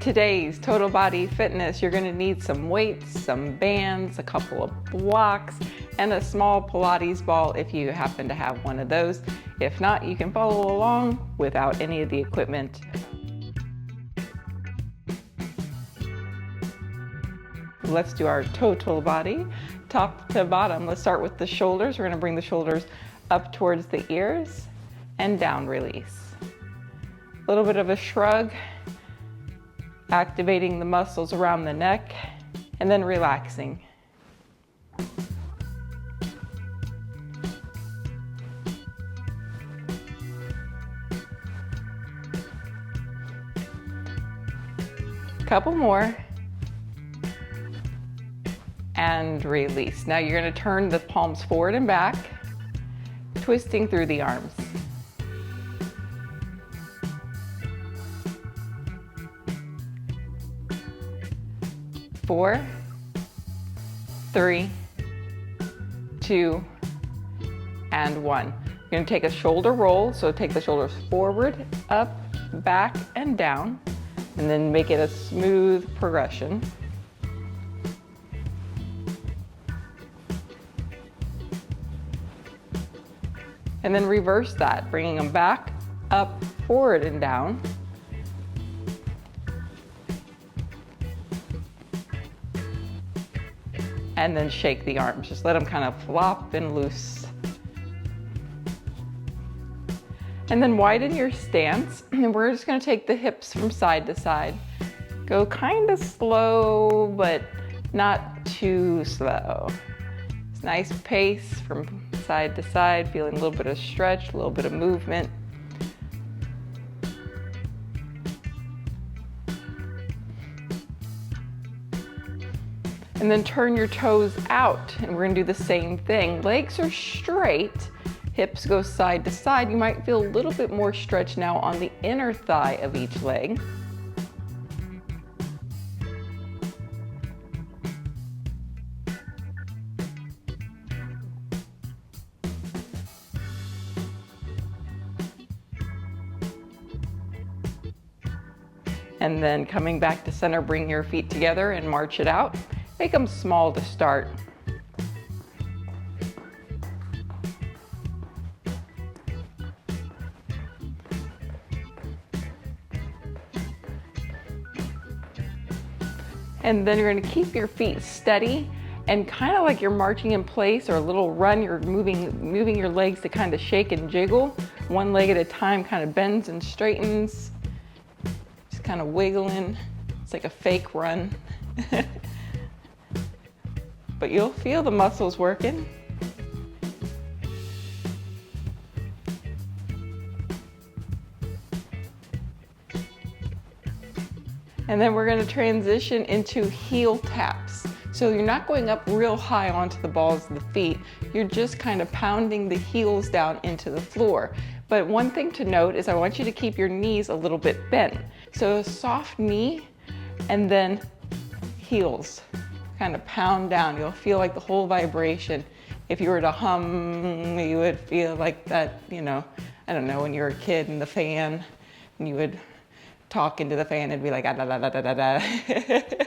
Today's total body fitness, you're gonna need some weights, some bands, a couple of blocks, and a small Pilates ball if you happen to have one of those. If not, you can follow along without any of the equipment. Let's do our total body, top to bottom. Let's start with the shoulders. We're gonna bring the shoulders up towards the ears and down, release. A little bit of a shrug, activating the muscles around the neck, and then relaxing. Couple more. And release. Now you're going to turn the palms forward and back, twisting through the arms. Four, three, two, and one. You're going to take a shoulder roll, so take the shoulders forward, up, back, and down, and then make it a smooth progression. And then reverse that, bringing them back, up, forward, and down. And then shake the arms. Just let them kind of flop and loose. And then widen your stance. And we're just gonna take the hips from side to side. Go kind of slow, but not too slow. It's nice pace from side to side, feeling a little bit of stretch, a little bit of movement. And then turn your toes out, and we're gonna do the same thing. Legs are straight, hips go side to side. You might feel a little bit more stretch now on the inner thigh of each leg. And then coming back to center, bring your feet together and march it out. Make them small to start. And then you're going to keep your feet steady and kind of like you're marching in place or a little run, you're moving your legs to kind of shake and jiggle. One leg at a time kind of bends and straightens. Kind of wiggling. It's like a fake run. But you'll feel the muscles working. And then we're going to transition into heel taps. So you're not going up real high onto the balls of the feet. You're just kind of pounding the heels down into the floor. But one thing to note is I want you to keep your knees a little bit bent. So a soft knee and then heels. Kind of pound down. You'll feel like the whole vibration. If you were to hum, you would feel like that, you know, I don't know, when you were a kid in the fan, and you would talk into the fan, it'd be like, ah, da, da, da, da, da, da.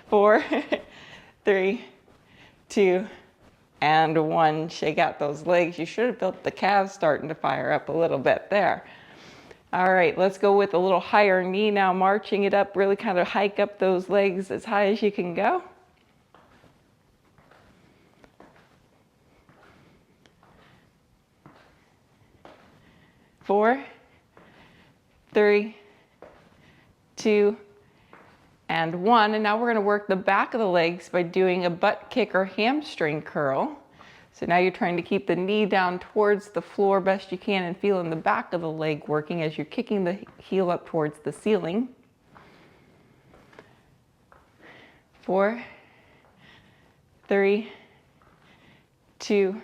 4, 3, 2, and 1. Shake out those legs. You should have felt the calves starting to fire up a little bit there. All right, let's go with a little higher knee now, marching it up, really kind of hike up those legs as high as you can go. Four, 3, 2, and 1. And now we're going to work the back of the legs by doing a butt kick or hamstring curl. So now you're trying to keep the knee down towards the floor best you can and feeling the back of the leg working as you're kicking the heel up towards the ceiling. 4, 3, 2,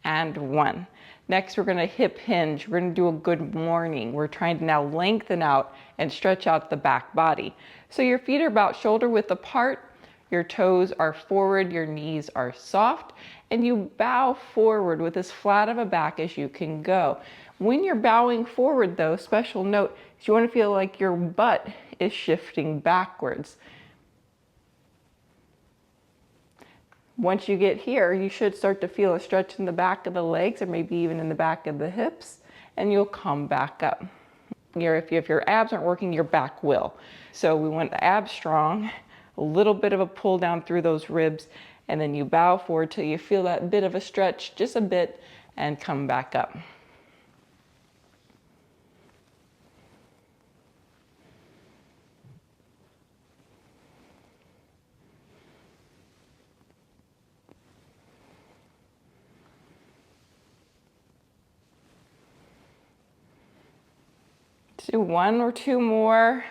and 1. Next, we're going to hip hinge. We're going to do a good morning. We're trying to now lengthen out and stretch out the back body. So your feet are about shoulder width apart. Your toes are forward, your knees are soft, and you bow forward with as flat of a back as you can go. When you're bowing forward though, special note is you want to feel like your butt is shifting backwards. Once you get here, you should start to feel a stretch in the back of the legs or maybe even in the back of the hips, and you'll come back up. If your abs aren't working, your back will. So we want the abs strong, a little bit of a pull down through those ribs, and then you bow forward till you feel that bit of a stretch, just a bit, and come back up. Do one or two more.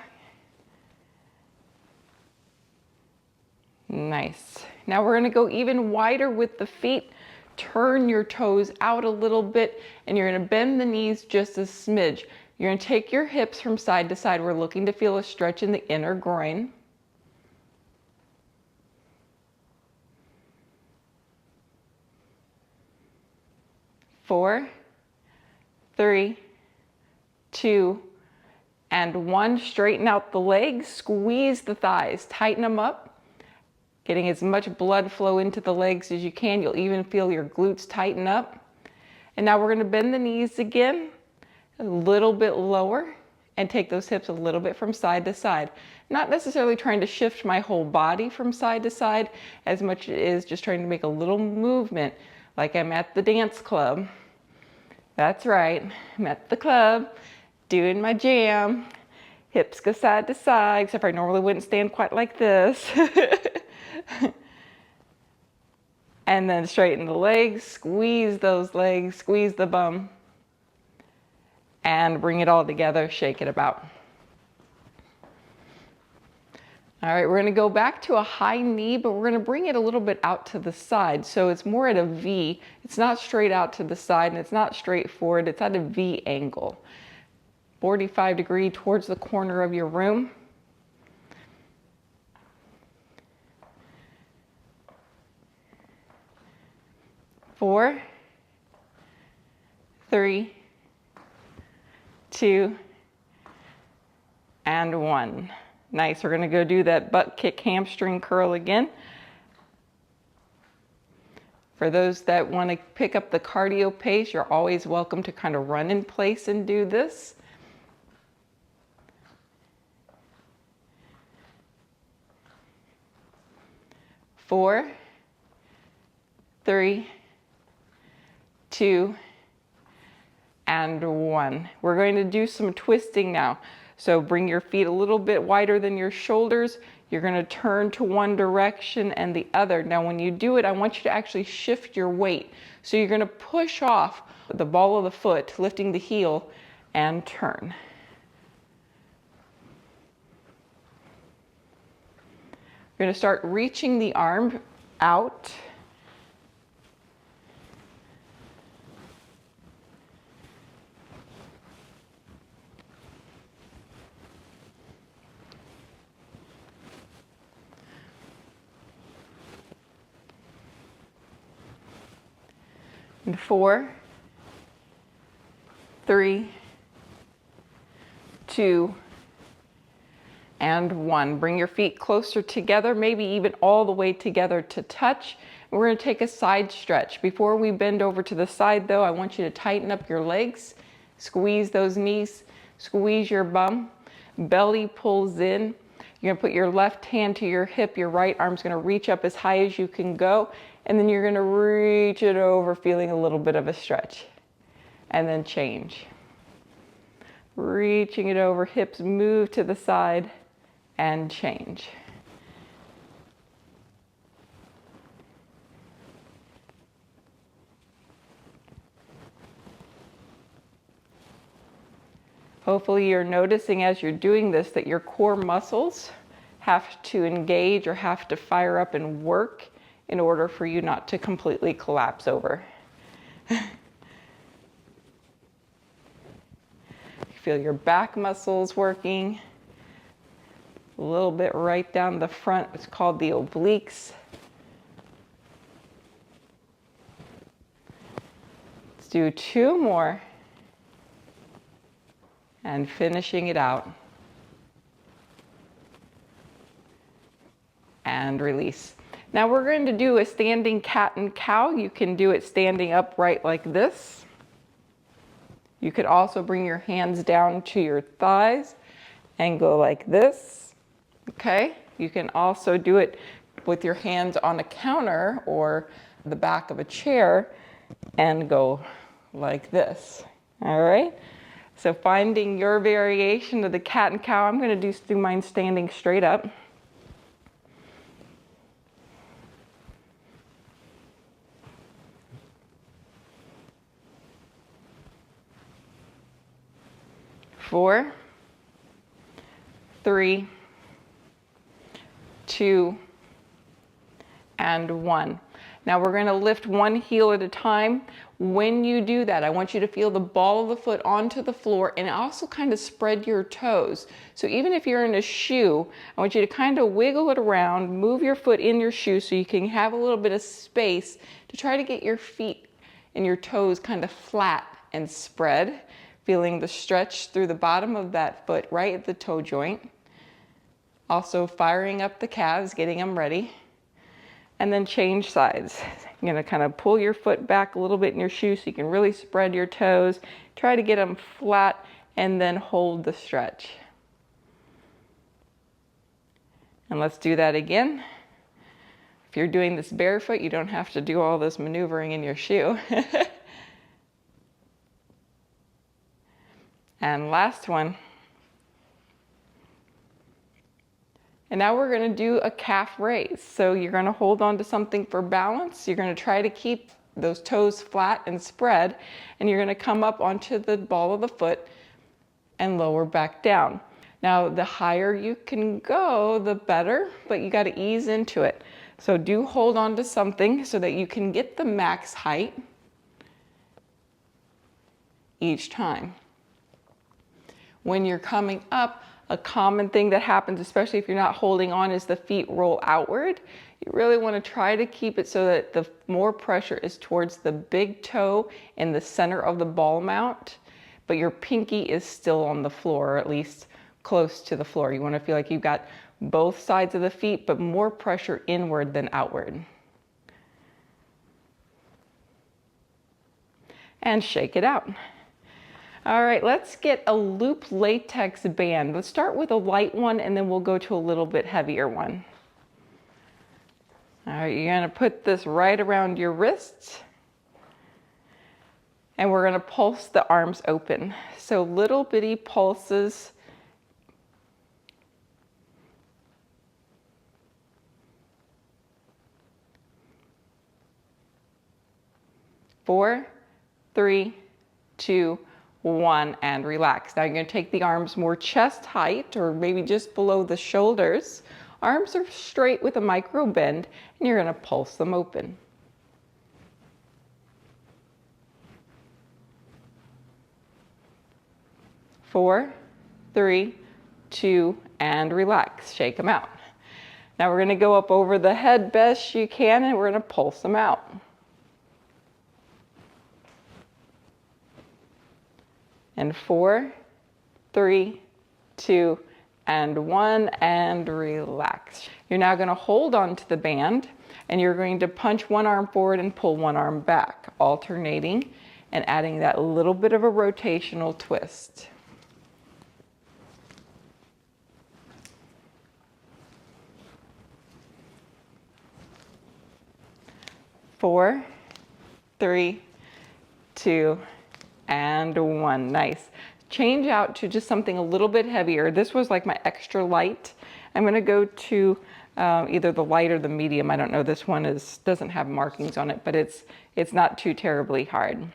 Nice. Now we're gonna go even wider with the feet. Turn your toes out a little bit, and you're gonna bend the knees just a smidge. You're gonna take your hips from side to side. We're looking to feel a stretch in the inner groin. Four, three, two, and one. Straighten out the legs, squeeze the thighs, tighten them up, getting as much blood flow into the legs as you can. You'll even feel your glutes tighten up. And now we're gonna bend the knees again, a little bit lower, and take those hips a little bit from side to side. Not necessarily trying to shift my whole body from side to side as much as it is just trying to make a little movement like I'm at the dance club. That's right, I'm at the club doing my jam. Hips go side to side, except for I normally wouldn't stand quite like this. And then straighten the legs, squeeze those legs, squeeze the bum, and bring it all together, shake it about. All right, we're gonna go back to a high knee, but we're gonna bring it a little bit out to the side. So it's more at a V. It's not straight out to the side, and it's not straight forward. It's at a V angle. 45 degree towards the corner of your room. Four, three, two, and one. Nice, we're gonna go do that butt kick hamstring curl again. For those that wanna pick up the cardio pace, you're always welcome to kind of run in place and do this. Four, three, two, and one. We're going to do some twisting now. So bring your feet a little bit wider than your shoulders. You're gonna turn to one direction and the other. Now when you do it, I want you to actually shift your weight. So you're gonna push off the ball of the foot, lifting the heel, and turn. You're gonna start reaching the arm out. And four, three, two, and one. Bring your feet closer together, maybe even all the way together to touch. And we're gonna take a side stretch. Before we bend over to the side though, I want you to tighten up your legs, squeeze those knees, squeeze your bum, belly pulls in. You're gonna put your left hand to your hip, your right arm's gonna reach up as high as you can go, and then you're gonna reach it over, feeling a little bit of a stretch. And then change. Reaching it over, hips move to the side, and change. Hopefully you're noticing as you're doing this that your core muscles have to engage or have to fire up and work in order for you not to completely collapse over. Feel your back muscles working. A little bit right down the front. It's called the obliques. Let's do 2 more. And finishing it out. And release. Now we're going to do a standing cat and cow. You can do it standing upright like this. You could also bring your hands down to your thighs and go like this. Okay? You can also do it with your hands on a counter or the back of a chair and go like this. All right? So finding your variation of the cat and cow, I'm going to do mine standing straight up. Four, 3, 2, and 1. Now we're going to lift one heel at a time. When you do that, I want you to feel the ball of the foot onto the floor and also kind of spread your toes. So even if you're in a shoe, I want you to kind of wiggle it around, move your foot in your shoe so you can have a little bit of space to try to get your feet and your toes kind of flat and spread. Feeling the stretch through the bottom of that foot right at the toe joint. Also firing up the calves, getting them ready. And then change sides. You're going to kind of pull your foot back a little bit in your shoe so you can really spread your toes. Try to get them flat and then hold the stretch. And let's do that again. If you're doing this barefoot, you don't have to do all this maneuvering in your shoe. And last one. And now we're going to do a calf raise. So you're going to hold on to something for balance. You're going to try to keep those toes flat and spread. And you're going to come up onto the ball of the foot and lower back down. Now the higher you can go, the better, but you got to ease into it. So do hold on to something so that you can get the max height each time. When you're coming up, a common thing that happens, especially if you're not holding on, is the feet roll outward. You really want to try to keep it so that the more pressure is towards the big toe in the center of the ball mount, but your pinky is still on the floor, or at least close to the floor. You want to feel like you've got both sides of the feet, but more pressure inward than outward. And shake it out. All right, let's get a loop latex band. Let's start with a light one and then we'll go to a little bit heavier one. All right, you're gonna put this right around your wrists and we're gonna pulse the arms open. So little bitty pulses. Four, 3, 2, 1, and relax. Now you're going to take the arms more chest height or maybe just below the shoulders. Arms are straight with a micro bend and you're going to pulse them open. 4, 3, 2, and relax. Shake them out. Now we're going to go up over the head best you can and we're going to pulse them out. And 4, 3, 2, and 1, and relax. You're now going to hold on to the band and you're going to punch one arm forward and pull one arm back, alternating and adding that little bit of a rotational twist. 4, 3, 2, and 1. Nice. Change out to just something a little bit heavier. This was like my extra light. I'm going to go to either the light or the medium. I don't know. This one doesn't have markings on it, but it's not too terribly hard. I'm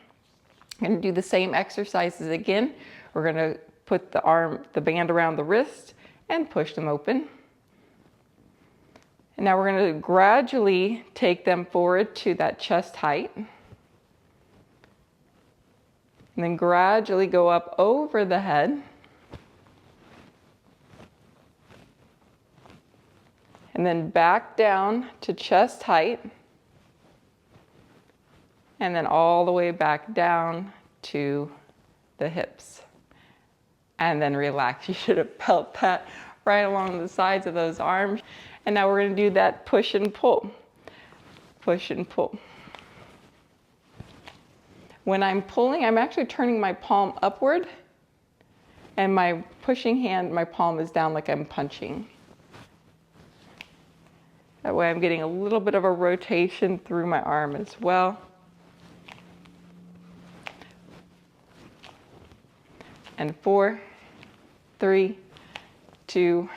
going to do the same exercises again. We're going to put the band around the wrist and push them open. And now we're going to gradually take them forward to that chest height. And then gradually go up over the head. and then back down to chest height, and then all the way back down to the hips. And then relax. You should have felt that right along the sides of those arms. And now we're going to do that push and pull. Push and pull. When I'm pulling, I'm actually turning my palm upward, and my pushing hand, my palm is down like I'm punching. That way I'm getting a little bit of a rotation through my arm as well. And 4, 3, 2,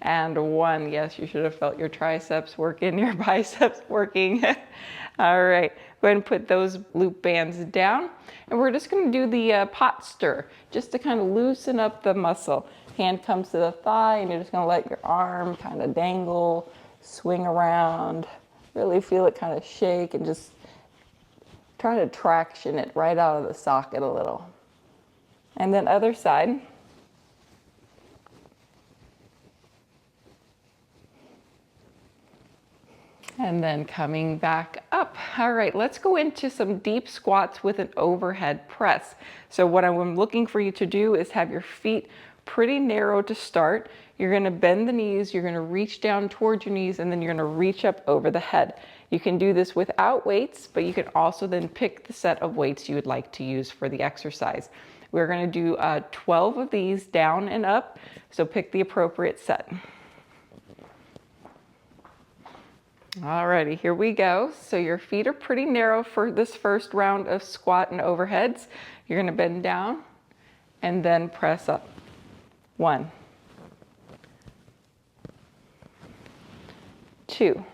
and 1. Yes, you should have felt your triceps working, your biceps working. All right, go ahead and put those loop bands down. And we're just gonna do the pot stir, just to kind of loosen up the muscle. Hand comes to the thigh, and you're just gonna let your arm kind of dangle, swing around, really feel it kind of shake, and just try to traction it right out of the socket a little. And then other side. And then coming back up. All right, let's go into some deep squats with an overhead press. So what I'm looking for you to do is have your feet pretty narrow to start. You're gonna bend the knees, you're gonna reach down towards your knees, and then you're gonna reach up over the head. You can do this without weights, but you can also then pick the set of weights you would like to use for the exercise. We're gonna do 12 of these down and up, so pick the appropriate set. Alrighty, here we go. So your feet are pretty narrow for this first round of squat and overheads. You're gonna bend down and then press up. 1, 2,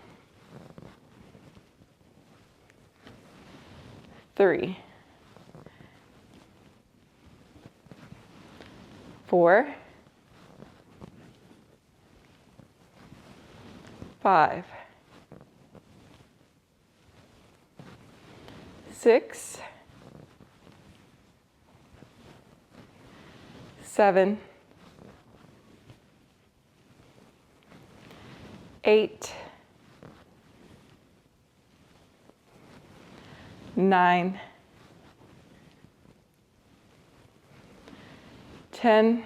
3, 4, 5, 6, 7, 8, 9, 10,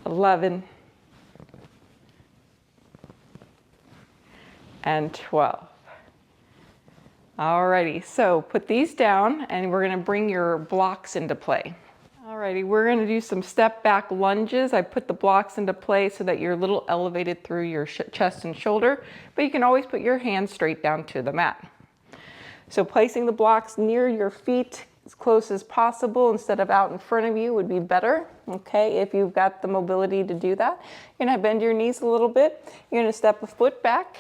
11, and 12. Alrighty, so put these down and we're gonna bring your blocks into play. Alrighty, we're gonna do some step back lunges. I put the blocks into play so that you're a little elevated through your chest and shoulder, but you can always put your hands straight down to the mat. So placing the blocks near your feet as close as possible instead of out in front of you would be better, okay, if you've got the mobility to do that. You're gonna bend your knees a little bit. You're gonna step a foot back,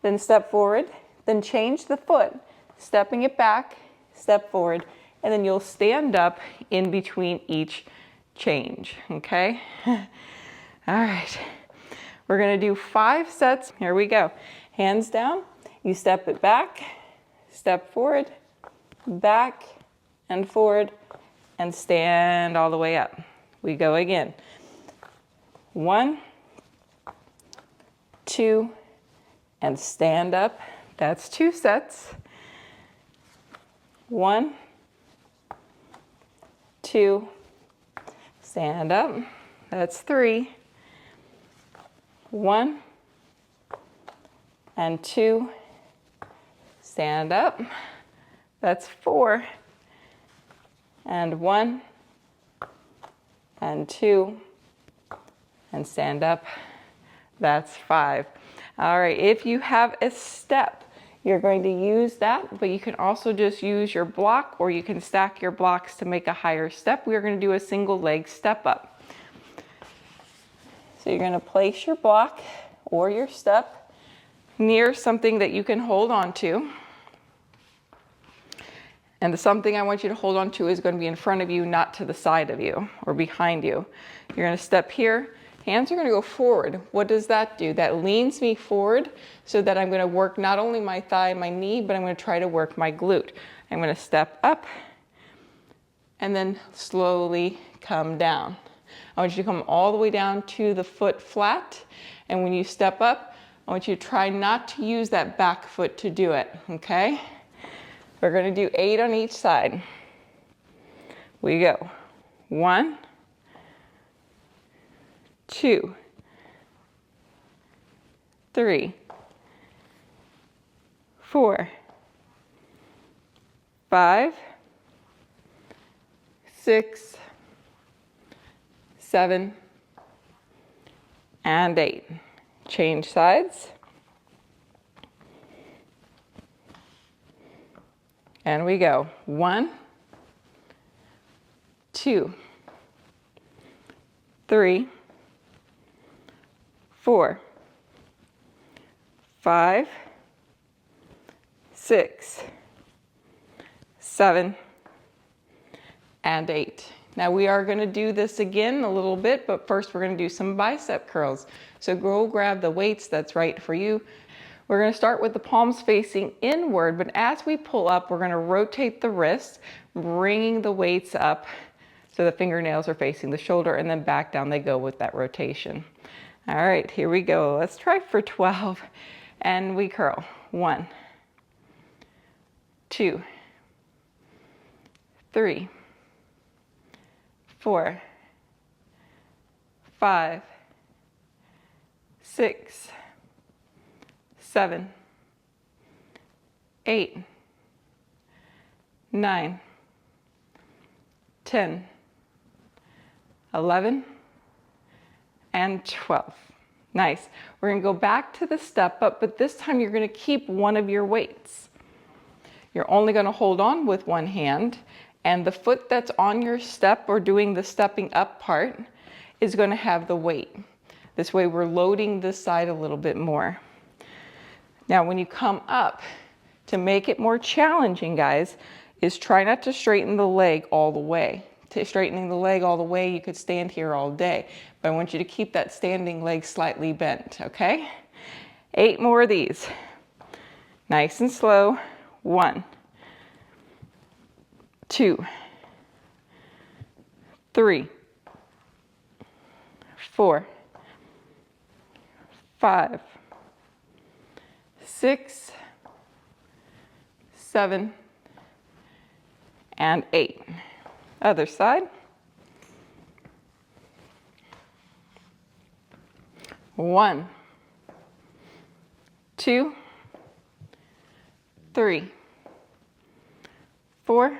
then step forward, then change the foot, stepping it back, step forward, and then you'll stand up in between each change, okay? All right, we're gonna do 5 sets. Here we go. Hands down, you step it back, step forward, back and forward, and stand all the way up. We go again. 1, 2, and stand up. That's 2 sets. 1, 2, stand up. That's 3. 1 and 2, stand up. That's 4. And 1 and 2, and stand up. That's 5. All right, if you have a step, you're going to use that, but you can also just use your block, or you can stack your blocks to make a higher step. We're going to do a single leg step up. So you're going to place your block or your step near something that you can hold on to. And the something I want you to hold on to is going to be in front of you, not to the side of you or behind you. You're going to step here. Hands are going to go forward. What does that do? That leans me forward so that I'm going to work not only my thigh and my knee, but I'm going to try to work my glute. I'm going to step up and then slowly come down. I want you to come all the way down to the foot flat. And when you step up, I want you to try not to use that back foot to do it, okay? We're gonna do 8 on each side. We go. 1, 2, 3, 4, 5, 6, 7, and 8. Change sides. And we go. 1, 2, 3, 4, 5, 6, 7, and 8. Now we are going to do this again a little bit, but first we're going to do some bicep curls. So go grab the weights that's right for you. We're going to start with the palms facing inward, but as we pull up, we're going to rotate the wrists, bringing the weights up so the fingernails are facing the shoulder, and then back down they go with that rotation. All right, here we go. Let's try for 12, and we curl. 1, 2, 3, 4, 5, 6, 7, 8, 9, 10, 11, and 12. Nice. We're going to go back to the step up, but this time you're going to keep one of your weights. You're only going to hold on with one hand, and the foot that's on your step or doing the stepping up part is going to have the weight. This way we're loading this side a little bit more. Now when you come up, to make it more challenging, guys, is try not to straighten the leg all the way. Straightening the leg all the way, you could stand here all day, but I want you to keep that standing leg slightly bent, okay? 8 more of these. Nice and slow. 1, 2, 3, 4, 5, 6, 7, and 8. Other side. 1, 2, 3, 4,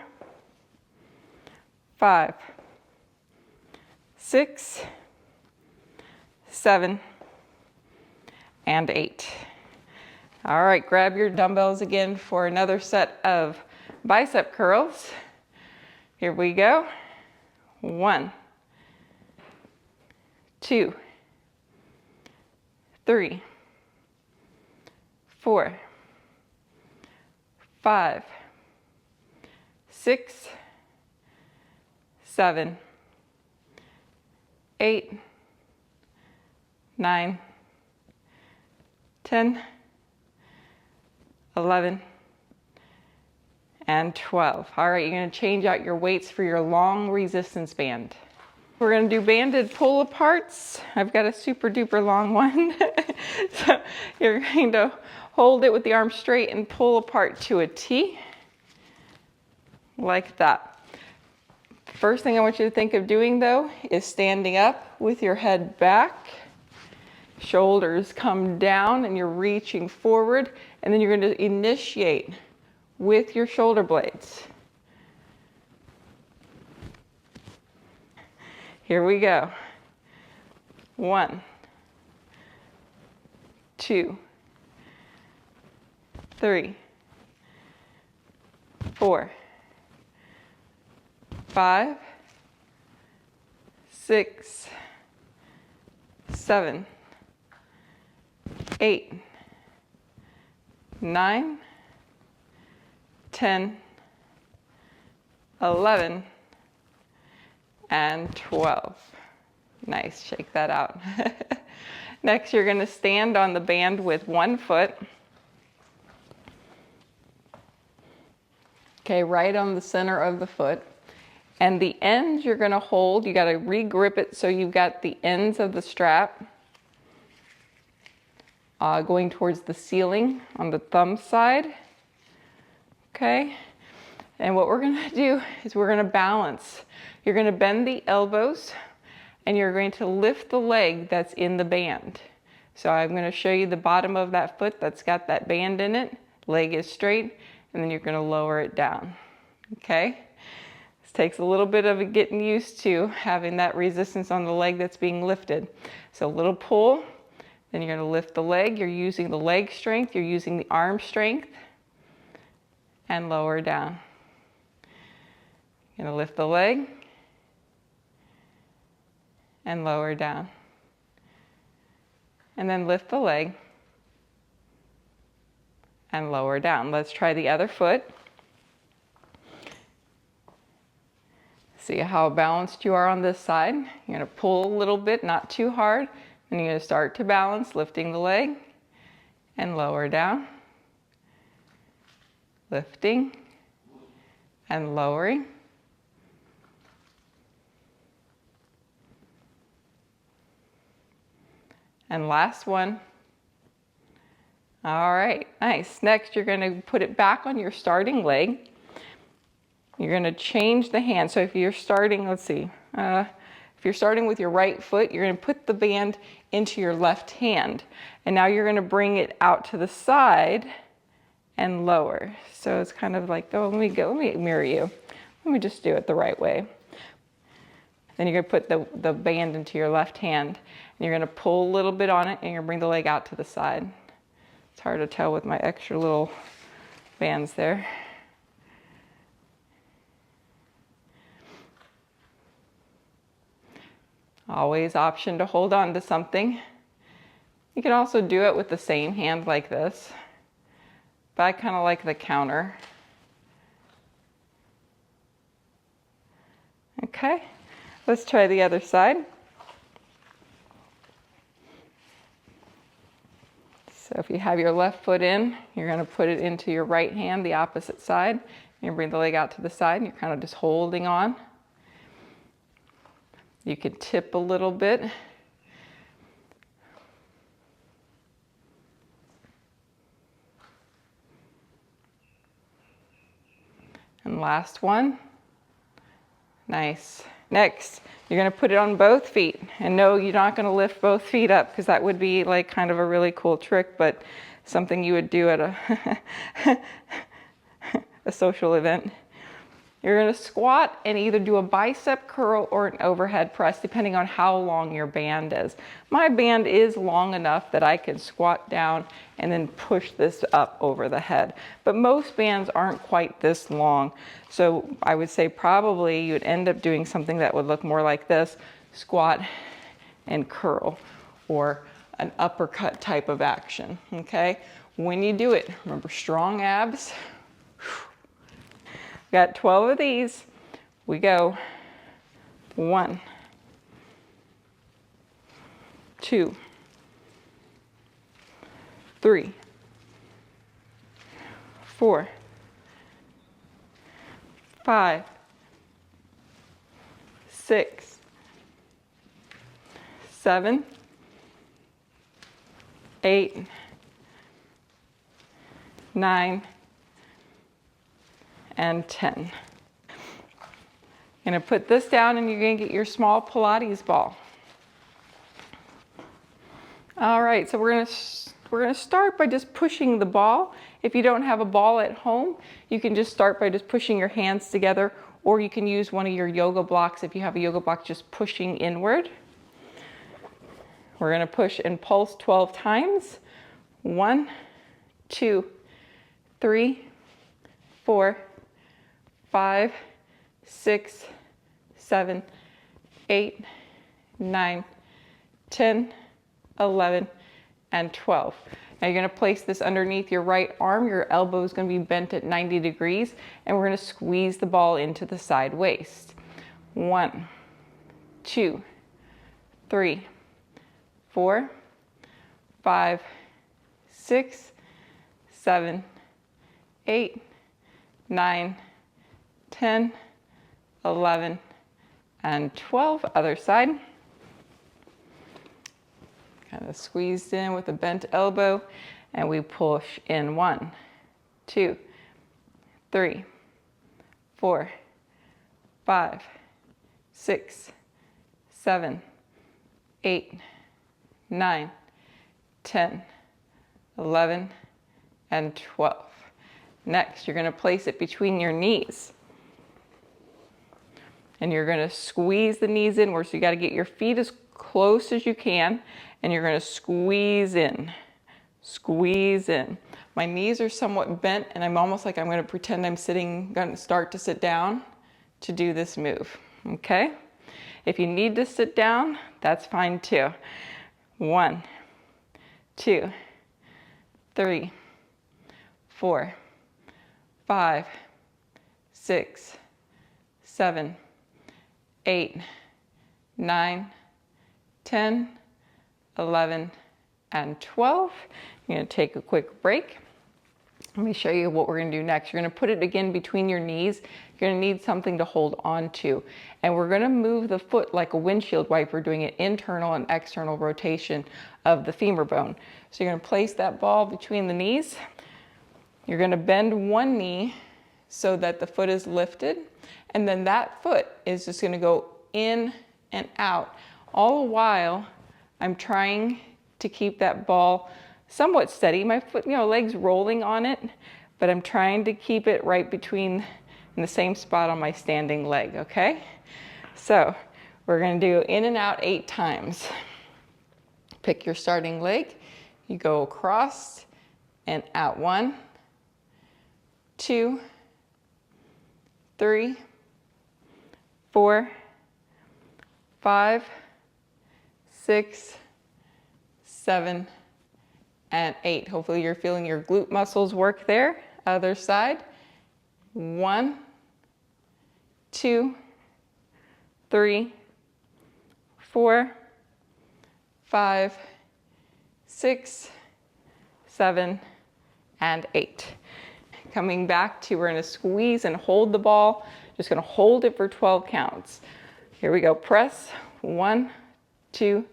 5, 6, 7, and 8. All right, grab your dumbbells again for another set of bicep curls. Here we go. 1, 2, 3, 4, 5, 6, 7, 8, 9, 10, 11, and 12. All right, you're going to change out your weights for your long resistance band. We're going to do banded pull aparts. I've got a super duper long one. So you're going to hold it with the arm straight and pull apart to a T, like that. First thing I want you to think of doing though is standing up with your head back, shoulders come down, and you're reaching forward, and then you're going to initiate with your shoulder blades. Here we go. 1, 2, 3, 4, 5, 6, 7, 8, 9, 10, 11, and 12. Nice, shake that out. Next, you're going to stand on the band with one foot. Okay, right on the center of the foot. And the ends you're gonna hold, you gotta re-grip it so you've got the ends of the strap going towards the ceiling on the thumb side, okay? And what we're gonna do is we're gonna balance. You're gonna bend the elbows and you're going to lift the leg that's in the band. So I'm gonna show you the bottom of that foot that's got that band in it, leg is straight, and then you're gonna lower it down, okay? This takes a little bit of getting used to having that resistance on the leg that's being lifted. So a little pull, then you're gonna lift the leg, you're using the leg strength, you're using the arm strength, and lower down. You're gonna lift the leg, and lower down. And then lift the leg, and lower down. Let's try the other foot. See how balanced you are on this side. You're gonna pull a little bit, not too hard. Then you're gonna start to balance, lifting the leg and lower down. Lifting and lowering. And last one. All right, nice. Next, you're gonna put it back on your starting leg. You're gonna change the hand. So if you're starting, let's see, if you're starting with your right foot, you're gonna put the band into your left hand. And now you're gonna bring it out to the side and lower. So it's kind of like, oh, let me mirror you. Let me just do it the right way. Then you're gonna put the band into your left hand. And you're gonna pull a little bit on it and you're gonna bring the leg out to the side. It's hard to tell with my extra little bands there. Always option to hold on to something. You can also do it with the same hand like this, but I kind of like the counter. Okay, let's try the other side. So if you have your left foot in, you're going to put it into your right hand, the opposite side. You bring the leg out to the side and you're kind of just holding on. You can tip a little bit. And last one. Nice. Next, you're going to put it on both feet. And no, you're not going to lift both feet up because that would be like kind of a really cool trick, but something you would do at a social event. You're going to squat and either do a bicep curl or an overhead press, depending on how long your band is. My band is long enough that I can squat down and then push this up over the head. But most bands aren't quite this long. So I would say probably you'd end up doing something that would look more like this, squat and curl, or an uppercut type of action, okay? When you do it, remember strong abs. Got 12 of these. We go 1, 2, 3, 4, 5, 6, 7, 8, 9, and 10. You're going to put this down and you're going to get your small Pilates ball. All right, so we're going to start by just pushing the ball. If you don't have a ball at home, you can just start by just pushing your hands together, or you can use one of your yoga blocks if you have a yoga block, just pushing inward. We're going to push and pulse 12 times. 1, 2, 3, 4, 5, 6, 7, 8, 9, 10, 11, and 12. Now you're going to place this underneath your right arm. Your elbow is going to be bent at 90 degrees, and we're going to squeeze the ball into the side waist. 1, 2, 3, 4, 5, 6, 7, 8, 9, 10, 11, and 12. Other side. Kind of squeezed in with a bent elbow, and we push in 1, 2, 3, 4, 5, 6, 7, 8, 9, 10, 11, and 12. Next, you're going to place it between your knees. And you're going to squeeze the knees inward. So you got to get your feet as close as you can. And you're going to squeeze in. Squeeze in. My knees are somewhat bent, and I'm almost like I'm going to pretend I'm going to start to sit down to do this move. Okay? If you need to sit down, that's fine too. 1, 2, 3, 4, 5, 6, 7, 8, 9, 10, 11, and 12. You're going to take a quick break. Let me show you what we're going to do next. You're going to put it again between your knees. You're going to need something to hold on to. And we're going to move the foot like a windshield wiper, doing an internal and external rotation of the femur bone. So you're going to place that ball between the knees. You're going to bend one knee so that the foot is lifted. And then that foot is just going to go in and out. All the while, I'm trying to keep that ball somewhat steady. My foot, legs rolling on it, but I'm trying to keep it right between in the same spot on my standing leg, okay? So we're going to do in and out 8 times. Pick your starting leg. You go across and out. 1, 2, 3, 4, 5, 6, 7, and 8. Hopefully you're feeling your glute muscles work there. Other side. 1, 2, 3, 4, 5, 6, 7, and 8. Coming back to, we're going to squeeze and hold the ball. Just going to hold it for 12 counts. Here we go. Press. 1, 2,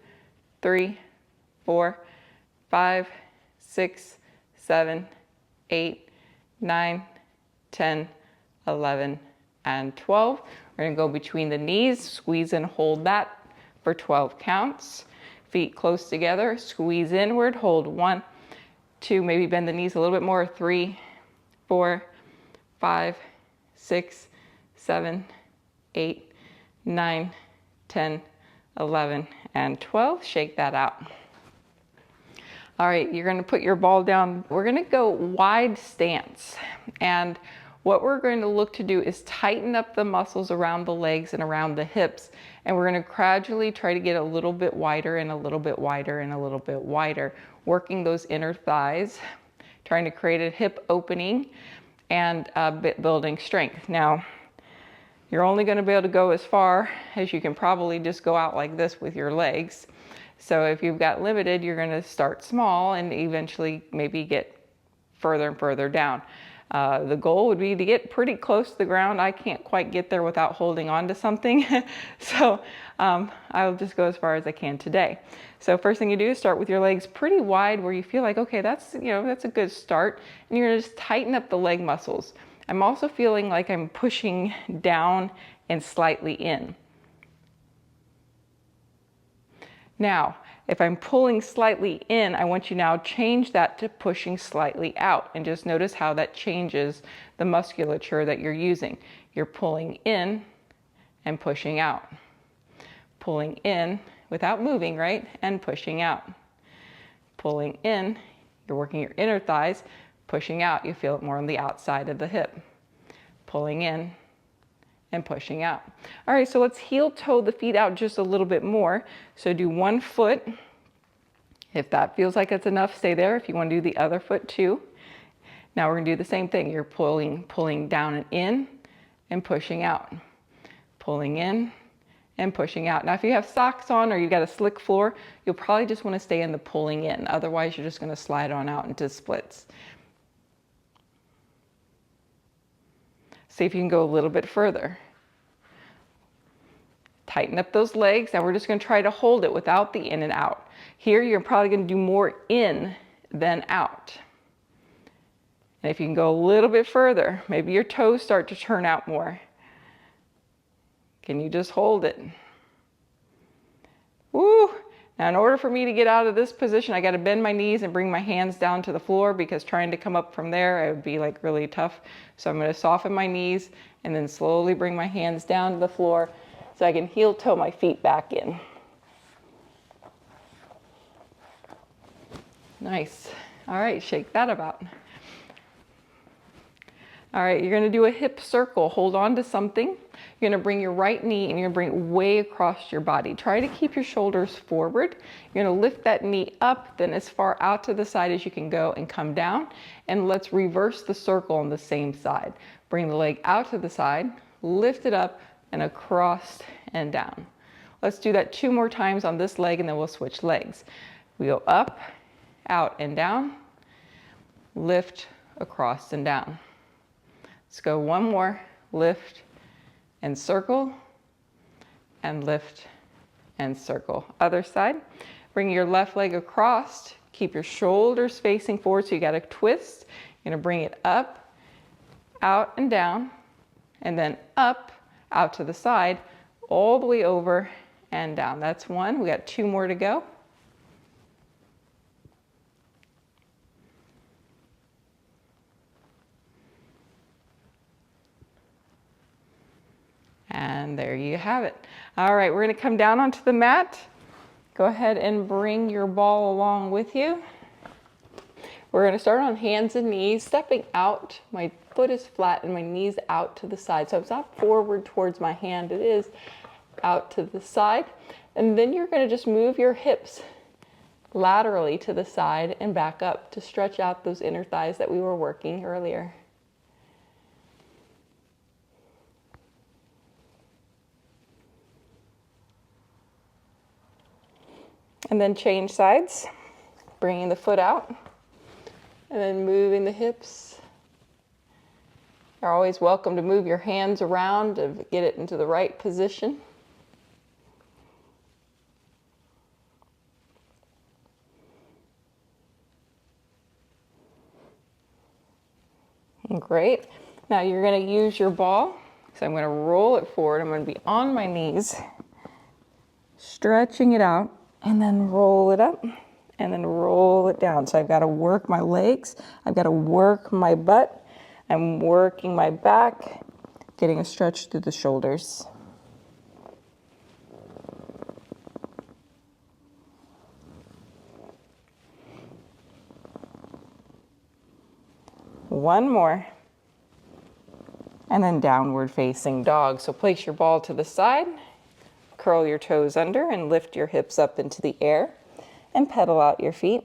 3, 4, 5, 6, 7, 8, 9, 10, 11, and 12. We're going to go between the knees, squeeze and hold that for 12 counts. Feet close together, squeeze inward, hold 1, 2, maybe bend the knees a little bit more, 3, 4, 5, 6, 7, 8, 9, 10, 11, and 12. Shake that out. All right, you're going to put your ball down. We're going to go wide stance. And what we're going to look to do is tighten up the muscles around the legs and around the hips. And we're going to gradually try to get a little bit wider and a little bit wider and a little bit wider, working those inner thighs, trying to create a hip opening and building strength. Now, you're only going to be able to go as far as you can probably just go out like this with your legs. So if you've got limited, you're going to start small and eventually maybe get further and further down. The goal would be to get pretty close to the ground. I can't quite get there without holding on to something. So I'll just go as far as I can today. So first thing you do is start with your legs pretty wide where you feel like, okay, that's a good start. And you're going to just tighten up the leg muscles. I'm also feeling like I'm pushing down and slightly in. Now, if I'm pulling slightly in, I want you now change that to pushing slightly out, and just notice how that changes the musculature that you're using. You're pulling in and pushing out. Pulling in without moving, right? And pushing out. Pulling in, you're working your inner thighs. Pushing out, you feel it more on the outside of the hip. Pulling in and pushing out. All right, so let's heel toe the feet out just a little bit more. So do one foot. If that feels like it's enough, stay there. If you want to do the other foot too. Now we're going to do the same thing. You're pulling down and in and pushing out. Pulling in and pushing out. Now if you have socks on or you've got a slick floor, you'll probably just want to stay in the pulling in. Otherwise, you're just going to slide on out into splits. See if you can go a little bit further. Tighten up those legs. Now we're just going to try to hold it without the in and out. Here you're probably going to do more in than out. And if you can go a little bit further, maybe your toes start to turn out more. Can you just hold it? Woo! Now in order for me to get out of this position, I got to bend my knees and bring my hands down to the floor, because trying to come up from there, it would be like really tough. So I'm going to soften my knees and then slowly bring my hands down to the floor so I can heel toe my feet back in. Nice. All right, shake that about. All right, you're gonna do a hip circle. Hold on to something. You're gonna bring your right knee and you're gonna bring it way across your body. Try to keep your shoulders forward. You're gonna lift that knee up, then as far out to the side as you can go and come down. And let's reverse the circle on the same side. Bring the leg out to the side, lift it up and across and down. Let's do that 2 more times on this leg and then we'll switch legs. We go up, out and down, lift, across and down. Let's go 1 more, lift and circle, and lift and circle. Other side, bring your left leg across, keep your shoulders facing forward so you got to twist. You're going to bring it up, out and down, and then up, out to the side, all the way over and down. That's 1, we got 2 more to go. And there you have it. All right, we're going to come down onto the mat. Go ahead and bring your ball along with you. We're going to start on hands and knees, stepping out. My foot is flat and my knees out to the side. So it's not forward towards my hand, it is out to the side. And then you're going to just move your hips laterally to the side and back up to stretch out those inner thighs that we were working earlier. And then change sides, bringing the foot out, and then moving the hips. You're always welcome to move your hands around to get it into the right position. Great. Now you're going to use your ball. So I'm going to roll it forward. I'm going to be on my knees, stretching it out. And then roll it up and then roll it down. So I've got to work my legs. I've got to work my butt. I'm working my back, getting a stretch through the shoulders. One more. And then downward facing dog. So place your ball to the side. Curl your toes under and lift your hips up into the air and pedal out your feet.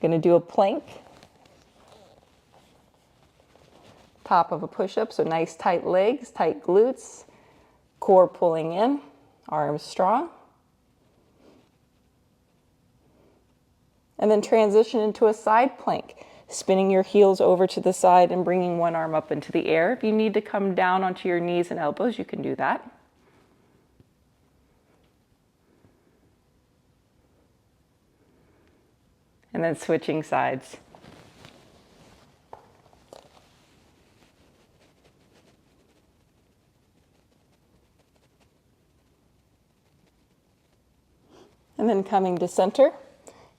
Gonna do a plank. Top of a push-up, so nice tight legs, tight glutes, core pulling in, arms strong. And then transition into a side plank. Spinning your heels over to the side and bringing one arm up into the air. If you need to come down onto your knees and elbows, you can do that. And then switching sides. And then coming to center.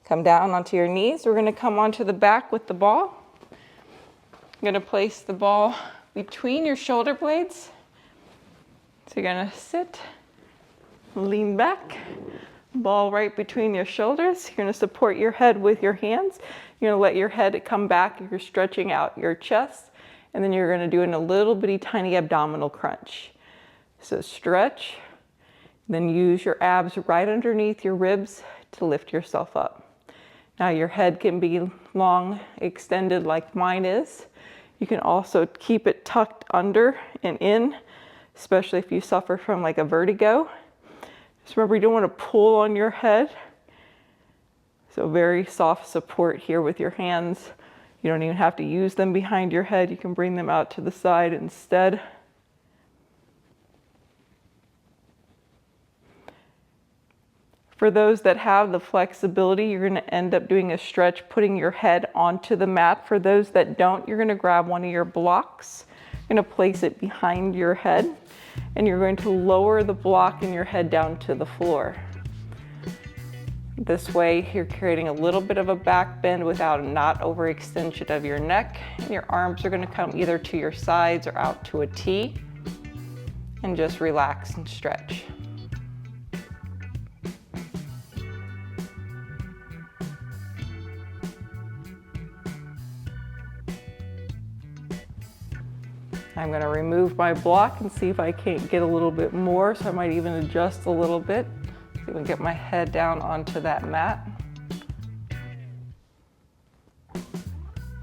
Come down onto your knees. We're going to come onto the back with the ball. I'm going to place the ball between your shoulder blades. So you're going to sit, lean back, ball right between your shoulders. You're going to support your head with your hands. You're going to let your head come back. You're stretching out your chest. And then you're going to do a little bitty tiny abdominal crunch. So stretch, then use your abs right underneath your ribs to lift yourself up. Now your head can be long, extended like mine is. You can also keep it tucked under and in, especially if you suffer from like a vertigo. Just remember, you don't want to pull on your head. So very soft support here with your hands. You don't even have to use them behind your head. You can bring them out to the side instead. For those that have the flexibility, you're going to end up doing a stretch, putting your head onto the mat. For those that don't, you're going to grab one of your blocks, you're going to place it behind your head, and you're going to lower the block and your head down to the floor. This way, you're creating a little bit of a back bend without a not overextension of your neck. And your arms are going to come either to your sides or out to a T. And just relax and stretch. I'm going to remove my block and see if I can't get a little bit more, so I might even adjust a little bit. See if I can get my head down onto that mat.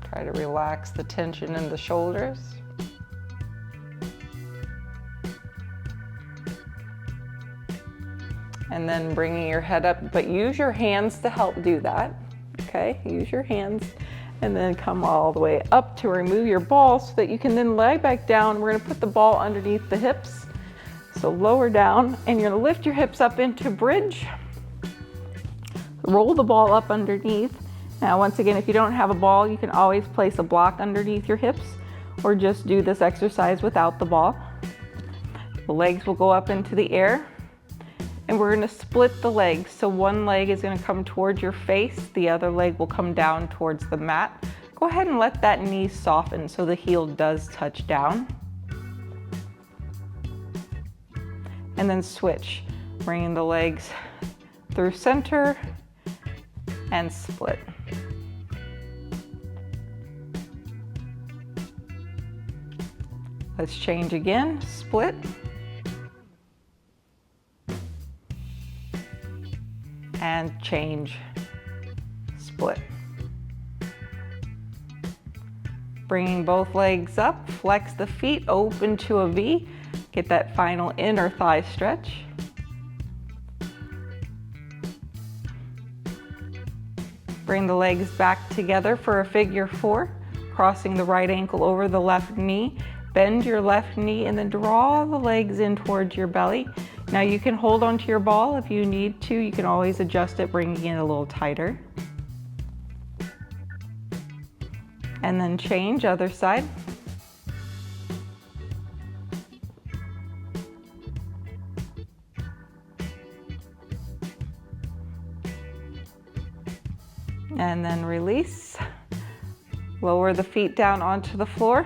Try to relax the tension in the shoulders. And then bringing your head up, but use your hands to help do that. Okay, use your hands. And then come all the way up to remove your ball so that you can then lay back down. We're gonna put the ball underneath the hips. So lower down, and you're gonna lift your hips up into bridge. Roll the ball up underneath. Now, once again, if you don't have a ball, you can always place a block underneath your hips or just do this exercise without the ball. The legs will go up into the air. And we're going to split the legs. So one leg is going to come towards your face, the other leg will come down towards the mat. Go ahead and let that knee soften so the heel does touch down. And then switch, bringing the legs through center and split. Let's change again, split. And change, split. Bringing both legs up, flex the feet, open to a V. Get that final inner thigh stretch. Bring the legs back together for a figure four, crossing the right ankle over the left knee. Bend your left knee and then draw the legs in towards your belly. Now you can hold onto your ball if you need to. You can always adjust it, bringing it a little tighter. And then change, other side. And then release. Lower the feet down onto the floor.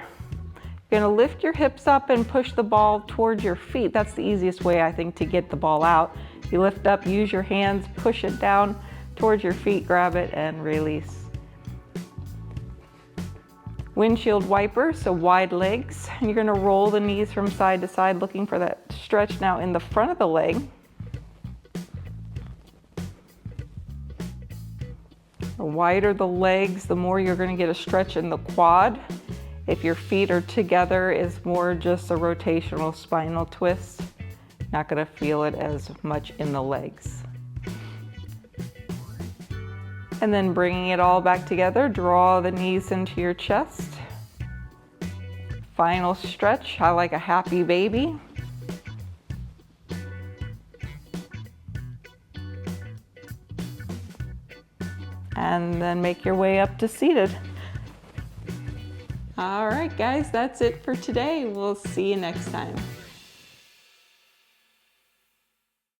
You're going to lift your hips up and push the ball towards your feet. That's the easiest way, I think, to get the ball out. You lift up, use your hands, push it down towards your feet, grab it, and release. Windshield wiper, so wide legs. And you're going to roll the knees from side to side, looking for that stretch now in the front of the leg. The wider the legs, the more you're going to get a stretch in the quad. If your feet are together, it's more just a rotational spinal twist. Not going to feel it as much in the legs. And then bringing it all back together, draw the knees into your chest. Final stretch, I like a happy baby. And then make your way up to seated. All right, guys, that's it for today. We'll see you next time.